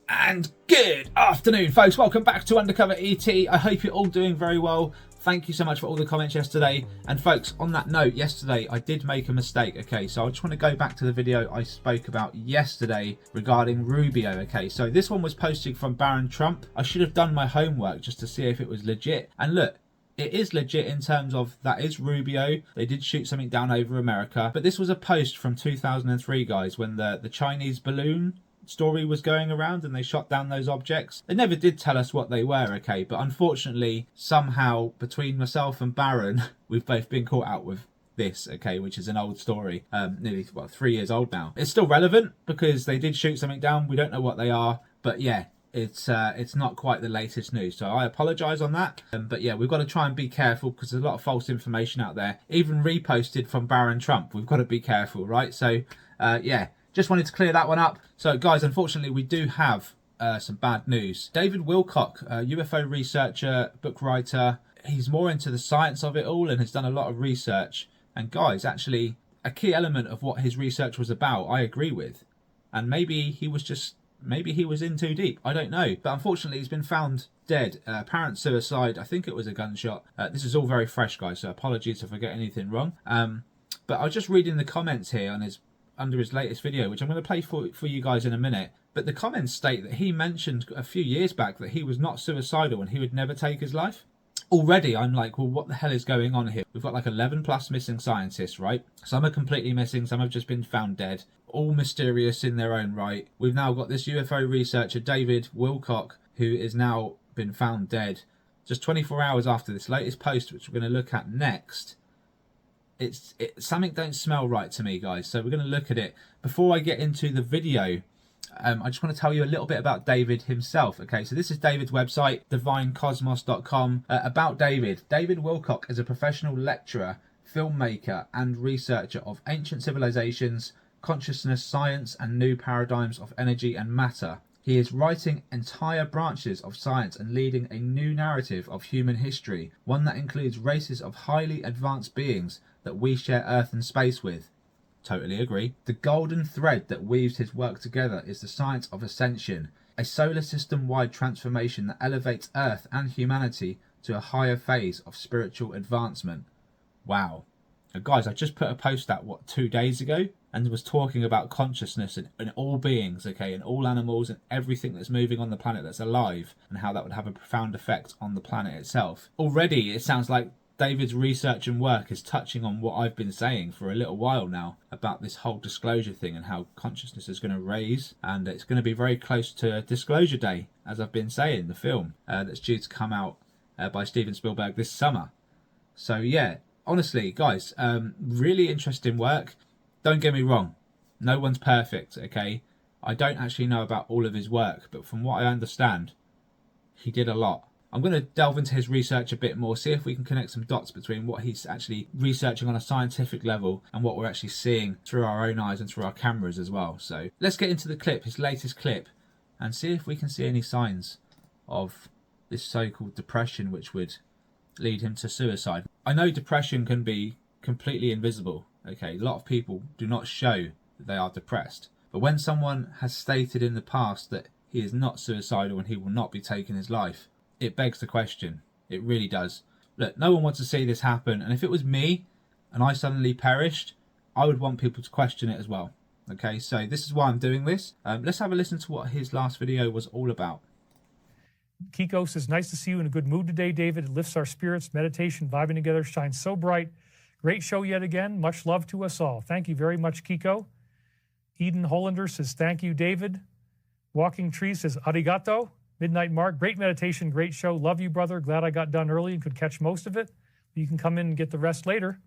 And good afternoon, folks. Welcome back to UndercoverET. I hope you're all doing very well. Thank you so much for all the comments yesterday. And folks, on that note, yesterday I did make a mistake. Okay, so I just want to go back to the video I spoke about yesterday regarding Rubio. Okay, so this one was posted from Baron Trump. I should have done my homework just to see if it was legit. And look, it is legit in terms of that is Rubio. They did shoot something down over America. But this was a post from 2003, guys, when the Chinese balloon story was going around and they shot down those objects. They never did tell us what they were, okay, but unfortunately somehow between myself and Baron we've both been caught out with this, okay, which is an old story, nearly 3 years old now. It's still relevant because they did shoot something down. We don't know what they are, but yeah, it's not quite the latest news, so I apologize on that. But yeah, we've got to try and be careful because there's a lot of false information out there, even reposted from Baron Trump. We've got to be careful, right? So yeah, just wanted to clear that one up. So guys, unfortunately we do have some bad news. David Wilcock, a UFO researcher, book writer, he's more into the science of it all and has done a lot of research. And guys, actually a key element of what his research was about, I agree with. And maybe he was in too deep, I don't know. But unfortunately he's been found dead, apparent suicide. I think it was a gunshot. This is all very fresh, guys, so apologies if I get anything wrong. But I was just reading the comments here on under his latest video, which I'm going to play for you guys in a minute. But the comments state that he mentioned a few years back that he was not suicidal and he would never take his life. Already I'm like, well, what the hell is going on here? We've got like 11 plus missing scientists, right? Some are completely missing, some have just been found dead, all mysterious in their own right. We've now got this UFO researcher David Wilcock, who is now been found dead just 24 hours after this latest post, which we're going to look at next. Something don't smell right to me, guys, so we're going to look at it. Before I get into the video, I just want to tell you a little bit about David himself. Okay, so this is David's website, divinecosmos.com. About David Wilcock is a professional lecturer, filmmaker and researcher of ancient civilizations, consciousness, science and new paradigms of energy and matter. He is writing entire branches of science and leading a new narrative of human history, one that includes races of highly advanced beings that we share Earth and space with. Totally agree. The golden thread that weaves his work together is the science of ascension, a solar system-wide transformation that elevates Earth and humanity to a higher phase of spiritual advancement. Wow. Now, guys, I just put a post out, 2 days ago, and was talking about consciousness in all beings, okay, in all animals and everything that's moving on the planet that's alive, and how that would have a profound effect on the planet itself. Already, it sounds like David's research and work is touching on what I've been saying for a little while now about this whole disclosure thing and how consciousness is going to raise, and it's going to be very close to Disclosure Day, as I've been saying, the film that's due to come out by Steven Spielberg this summer. So yeah, honestly, guys, really interesting work. Don't get me wrong, no one's perfect, okay? I don't actually know about all of his work, but from what I understand, he did a lot. I'm going to delve into his research a bit more, see if we can connect some dots between what he's actually researching on a scientific level and what we're actually seeing through our own eyes and through our cameras as well. So let's get into the clip, his latest clip, and see if we can see any signs of this so-called depression which would lead him to suicide. I know depression can be completely invisible, okay? A lot of people do not show that they are depressed. But when someone has stated in the past that he is not suicidal and he will not be taking his life, it begs the question. It really does. Look, no one wants to see this happen, and if it was me and I suddenly perished, I would want people to question it as well. Okay, so this is why I'm doing this. Let's have a listen to what his last video was all about. Kiko says, nice to see you in a good mood today, David. It lifts our spirits. Meditation, vibing together, shines so bright. Great show yet again. Much love to us all. Thank you very much, Kiko. Eden Hollander says, thank you, David. Walking Tree says, arigato. Midnight Mark, great meditation, great show. Love you, brother. Glad I got done early and could catch most of it. You can come in and get the rest later.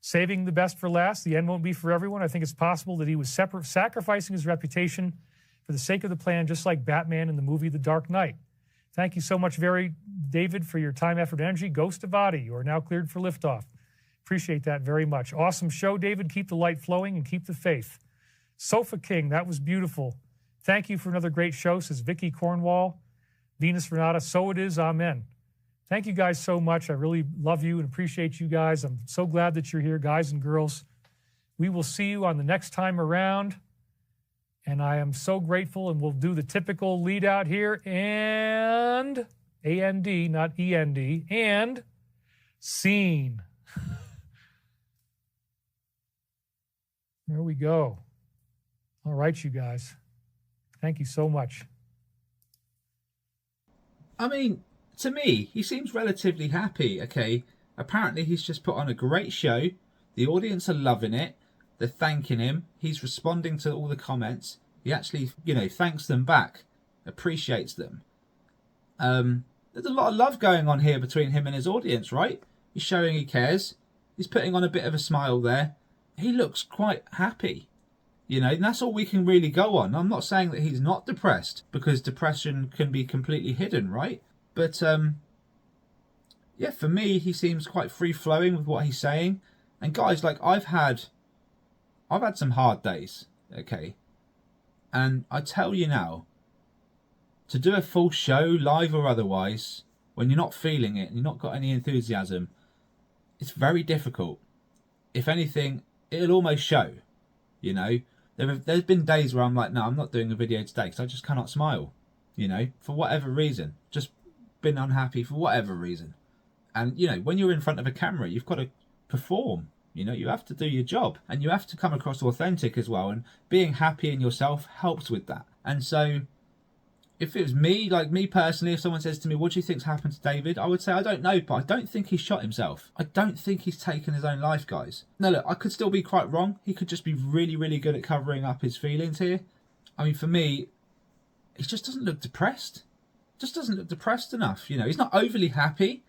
Saving the best for last. The end won't be for everyone. I think it's possible that he was sacrificing his reputation for the sake of the plan, just like Batman in the movie The Dark Knight. Thank you so much, David, for your time, effort, and energy. Ghost of Adi, you are now cleared for liftoff. Appreciate that very much. Awesome show, David. Keep the light flowing and keep the faith. Sofa King, that was beautiful. Thank you for another great show, says Vicky Cornwall. Venus Renata, so it is, amen. Thank you guys so much. I really love you and appreciate you guys. I'm so glad that you're here, guys and girls. We will see you on the next time around. And I am so grateful, and we'll do the typical lead out here, and A-N-D, not E-N-D, and scene. There we go. All right, you guys. Thank you so much. I mean, to me, he seems relatively happy, okay? Apparently he's just put on a great show. The audience are loving it. They're thanking him. He's responding to all the comments. He actually, thanks them back. Appreciates them. There's a lot of love going on here between him and his audience, right? He's showing he cares. He's putting on a bit of a smile there. He looks quite happy. And that's all we can really go on. I'm not saying that he's not depressed, because depression can be completely hidden, right? But, yeah, for me, he seems quite free-flowing with what he's saying. And guys, like, I've had some hard days, okay? And I tell you now, to do a full show, live or otherwise, when you're not feeling it and you've not got any enthusiasm, it's very difficult. If anything, it'll almost show, There's been days where I'm like, no, I'm not doing a video today because I just cannot smile, for whatever reason. Just been unhappy for whatever reason. And, when you're in front of a camera, you've got to perform. You have to do your job, and you have to come across authentic as well. And being happy in yourself helps with that. And so if it was me, like me personally, if someone says to me, what do you think's happened to David? I would say, I don't know, but I don't think he shot himself. I don't think he's taken his own life, guys. Now, look, I could still be quite wrong. He could just be really, really good at covering up his feelings here. I mean, for me, he just doesn't look depressed. Just doesn't look depressed enough. He's not overly happy,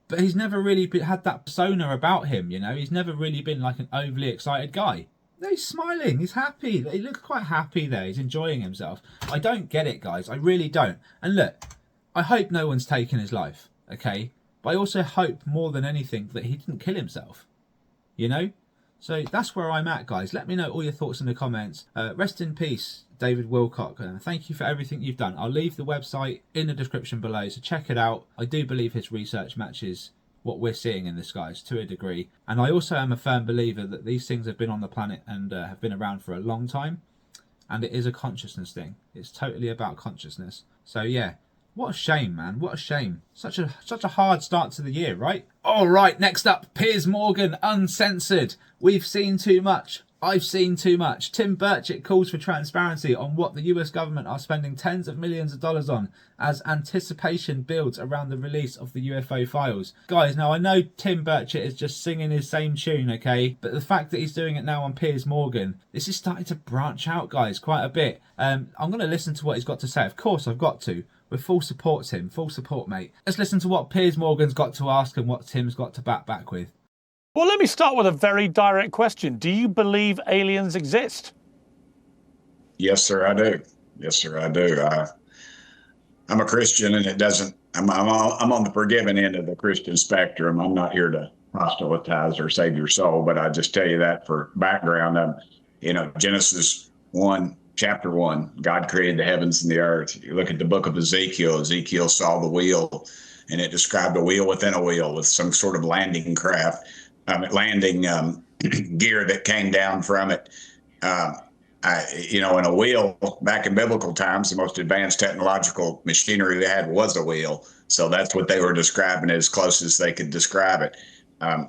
but he's never really had that persona about him, He's never really been like an overly excited guy. No, he's smiling. He's happy. He looks quite happy there. He's enjoying himself. I don't get it, guys. I really don't. And look, I hope no one's taken his life, okay? But I also hope more than anything that he didn't kill himself, So that's where I'm at, guys. Let me know all your thoughts in the comments. Rest in peace, David Wilcock. Thank you for everything you've done. I'll leave the website in the description below, so check it out. I do believe his research matches what we're seeing in the skies to a degree. And I also am a firm believer that these things have been on the planet and have been around for a long time. And it is a consciousness thing. It's totally about consciousness. So yeah, what a shame, man. What a shame. Such a hard start to the year, right? All right, next up, Piers Morgan, Uncensored. We've seen too much. I've seen too much. Tim Burchett calls for transparency on what the US government are spending tens of millions of dollars on as anticipation builds around the release of the UFO files. Guys, now I know Tim Burchett is just singing his same tune, okay? But the fact that he's doing it now on Piers Morgan, this is starting to branch out, guys, quite a bit. I'm going to listen to what he's got to say. Of course, I've got to. With full support, Tim. Full support, mate. Let's listen to what Piers Morgan's got to ask and what Tim's got to back with. Well, let me start with a very direct question. Do you believe aliens exist? Yes, sir, I do. Yes, sir, I do. I'm a Christian, and it doesn't. I'm on the forgiving end of the Christian spectrum. I'm not here to proselytize or save your soul, but I just tell you that for background. Genesis 1, chapter 1, God created the heavens and the earth. You look at the book of Ezekiel. Ezekiel saw the wheel, and it described a wheel within a wheel with some sort of landing craft. Landing gear that came down from it. In a wheel, back in biblical times, the most advanced technological machinery we had was a wheel. So that's what they were describing as close as they could describe it.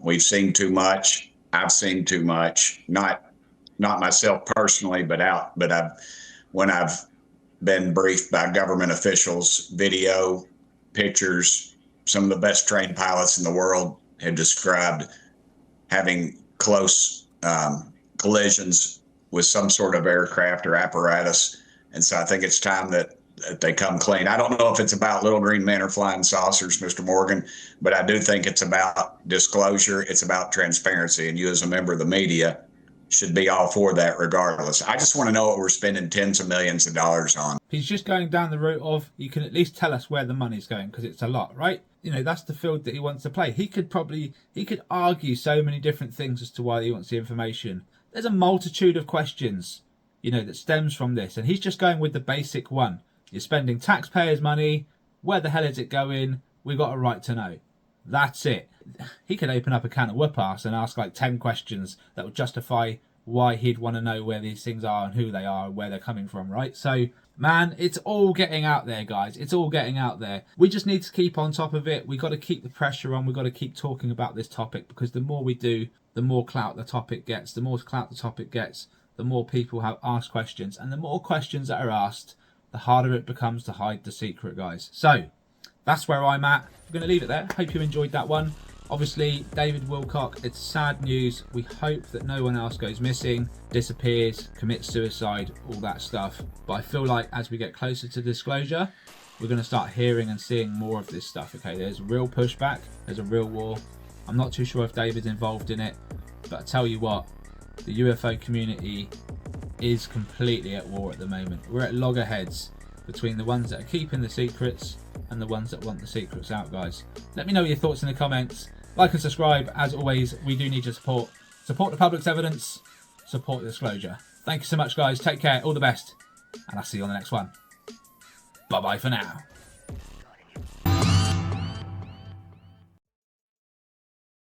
We've seen too much. I've seen too much. Not myself personally, but when I've been briefed by government officials, video, pictures, some of the best trained pilots in the world have described having close collisions with some sort of aircraft or apparatus. And so I think it's time that they come clean. I don't know if it's about little green men or flying saucers, Mr. Morgan, but I do think it's about disclosure. It's about transparency. And you as a member of the media should be all for that regardless. I just want to know what we're spending tens of millions of dollars on. He's just going down the route of, you can at least tell us where the money's going, because it's a lot, right? That's the field that he wants to play. He could argue so many different things as to why he wants the information. There's a multitude of questions, that stems from this. And he's just going with the basic one. You're spending taxpayers' money. Where the hell is it going? We've got a right to know. That's it. He could open up a can of whoop-ass and ask like 10 questions that would justify why he'd want to know where these things are and who they are and where they're coming from, right? So, man, it's all getting out there, guys. It's all getting out there. We just need to keep on top of it. We've got to keep the pressure on. We've got to keep talking about this topic, because the more we do, the more clout the topic gets. The more clout the topic gets, the more people have asked questions. And the more questions that are asked, the harder it becomes to hide the secret, guys. So, that's where I'm at. I'm going to leave it there. Hope you enjoyed that one. Obviously, David Wilcock, it's sad news. We hope that no one else goes missing, disappears, commits suicide, all that stuff. But I feel like as we get closer to disclosure, we're going to start hearing and seeing more of this stuff. Okay, there's real pushback. There's a real war. I'm not too sure if David's involved in it, but I tell you what, the UFO community is completely at war at the moment. We're at loggerheads between the ones that are keeping the secrets and the ones that want the secrets out, guys. Let me know your thoughts in the comments. Like and subscribe. As always, we do need your support. Support the public's evidence. Support the disclosure. Thank you so much, guys. Take care. All the best. And I'll see you on the next one. Bye-bye for now.